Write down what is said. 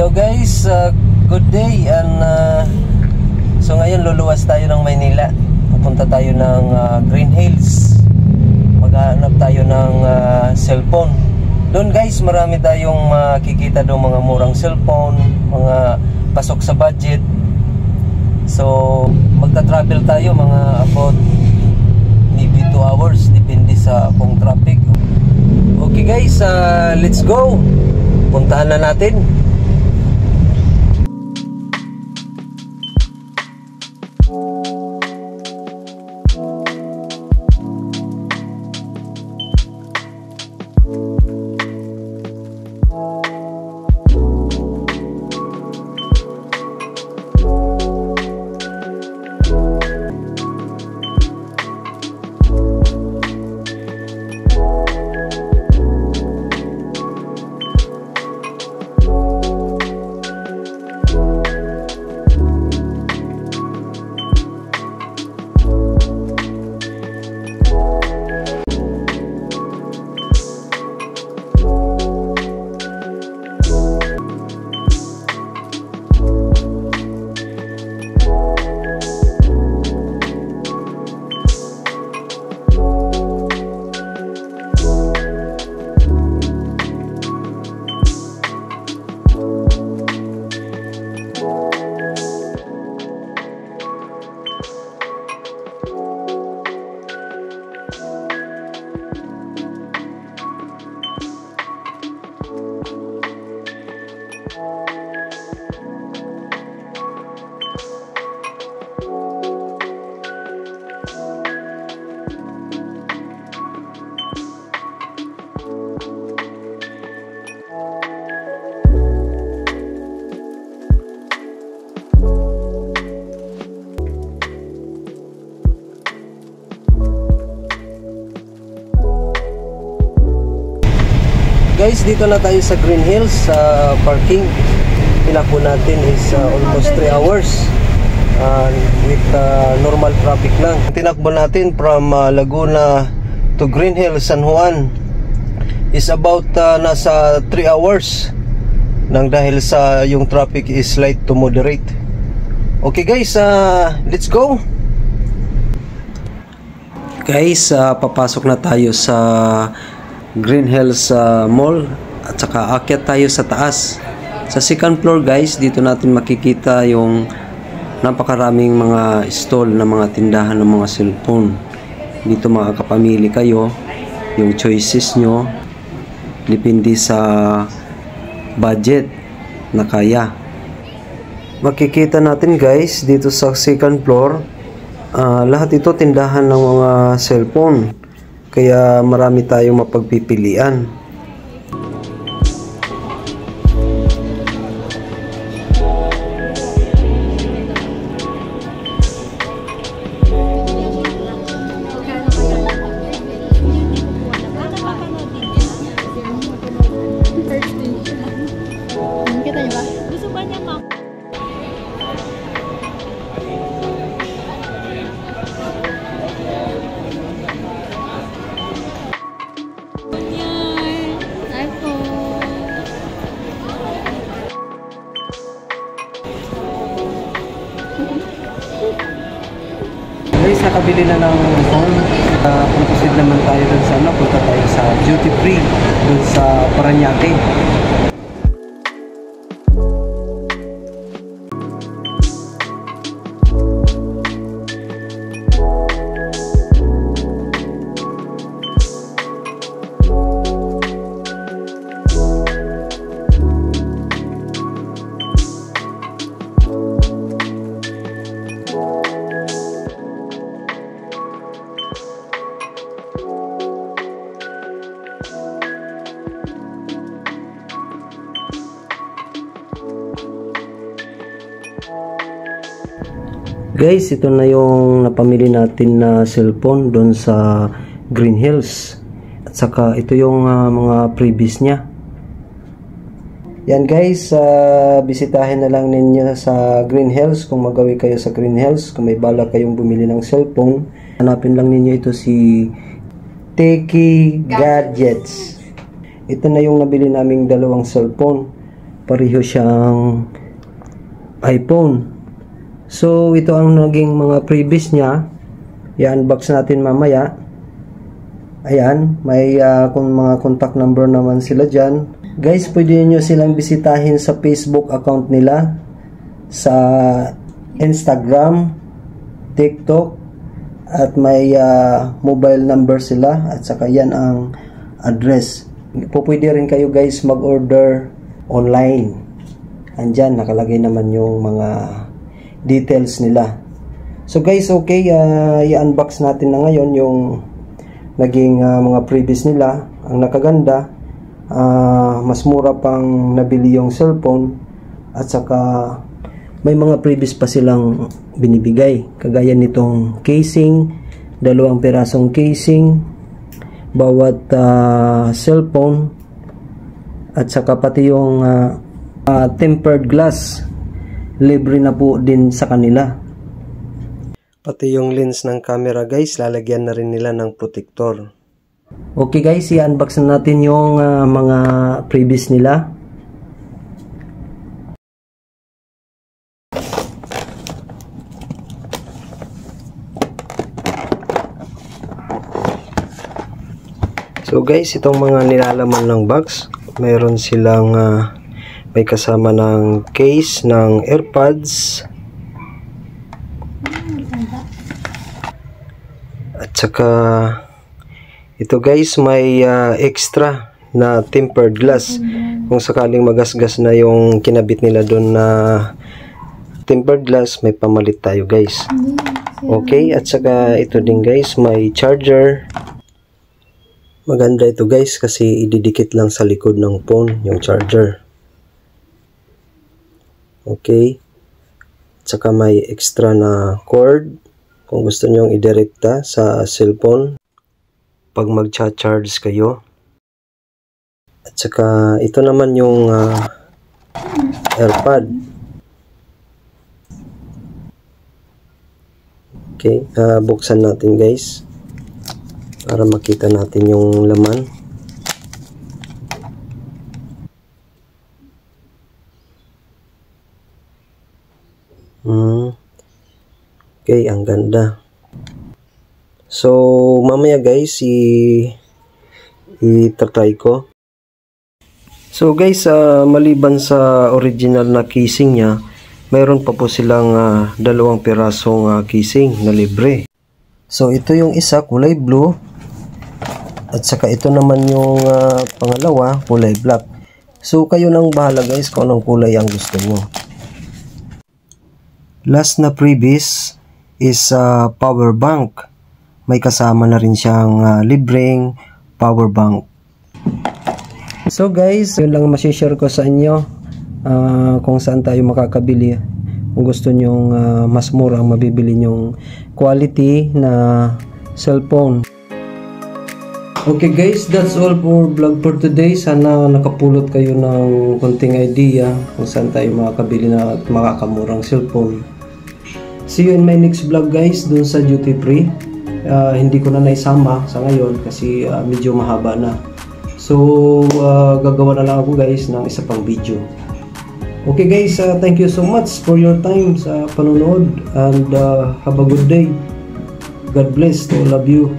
Hello guys, good day and so ngayon luluwas tayo ng Maynila. Pupunta tayo ng Green Hills. Maghahanap tayo ng cellphone. Doon guys, marami tayong makikita doon, mga murang cellphone, mga pasok sa budget. So magta-travel tayo mga about maybe 2 hours, depende sa kung traffic. Okay guys, let's go. Puntahan na natin. Guys, dito na tayo sa Green Hills sa parking. Tinakbo natin is almost 3 hours with normal traffic lang. Tinakbo natin from Laguna to Green Hills, San Juan is about nasa 3 hours nang dahil sa yung traffic is light to moderate. Okay guys, let's go. Guys, papasok na tayo sa Green Hills Mall at saka akyat tayo sa taas. Sa second floor guys, dito natin makikita yung napakaraming mga stall na mga tindahan ng mga cellphone. Dito makakapamili kayo yung choices nyo, depende sa budget na kaya. Makikita natin guys dito sa second floor, lahat ito tindahan ng mga cellphone. Kaya marami tayong mapagpipilian. Guys, nakabili na ng phone. Proceed naman tayo dun sa punta tayo sa duty free dun sa Parañaque. Guys, ito na yung napamili natin na cellphone doon sa Green Hills. At saka ito yung mga previous niya. Yan guys, bisitahin na lang ninyo sa Green Hills kung magawi kayo sa Green Hills. Kung may balak kayong bumili ng cellphone, hanapin lang ninyo ito si Techie Gadgets. Ito na yung nabili naming dalawang cellphone. pareho siyang iPhone. So ito ang naging mga previous niya. I-unbox natin mamaya. Ayan, may kung mga contact number naman sila dyan. Guys, pwede nyo silang bisitahin sa Facebook account nila, sa Instagram, TikTok, at may mobile number sila, at saka yan ang address. Pwede rin kayo guys mag-order online. Andyan, nakalagay naman yung mga details nila. So guys, okay, i-unbox natin na ngayon yung naging mga previous nila. Ang nakaganda, mas mura pang nabili yung cellphone, at saka may mga previous pa silang binibigay, kagaya nitong casing, 2 pirasong casing bawat cellphone, at saka pati yung tempered glass, libre na po din sa kanila. Pati yung lens ng camera guys, lalagyan na rin nila ng protector. Okay guys, i-unbox na natin yung mga previous nila. So guys, itong mga nilalaman ng box, mayroon silang may kasama ng case ng AirPods, at saka ito guys, may extra na tempered glass. Kung sakaling magasgas na yung kinabit nila doon na tempered glass, may pamalit tayo guys. Okay, at saka ito din guys, may charger. Maganda ito guys kasi ididikit lang sa likod ng phone yung charger. Okay, at saka may extra na cord kung gusto nyong idirekta sa cellphone pag mag-charge kayo. At saka ito naman yung AirPod. Okay, buksan natin guys para makita natin yung laman. Okay, ang ganda. So, mamaya guys, i-try ko. So guys, maliban sa original na casing niya, mayroon pa po silang 2 pirasong casing na libre. So ito yung isa, kulay blue. At saka ito naman yung pangalawa, kulay black. So kayo nang bahala guys kung anong kulay ang gusto nyo. Last na previous is power bank. May kasama na rin siyang libreng power bank. So guys, yun lang masishare ko sa inyo kung saan tayo makakabili. Kung gusto nyong mas mura ang mabibili nyong quality na cellphone. Okay guys, that's all for vlog for today. Sana nakapulot kayo ng konting idea kung saan tayo makakabili na at makakamurang cellphone. See you in my next vlog guys, dun sa duty free. Hindi ko na naisama sa ngayon kasi medyo mahaba na. So gagawa na lang ako guys ng isa pang video. Okay guys, thank you so much for your time sa panonood, and have a good day. God bless to all of you.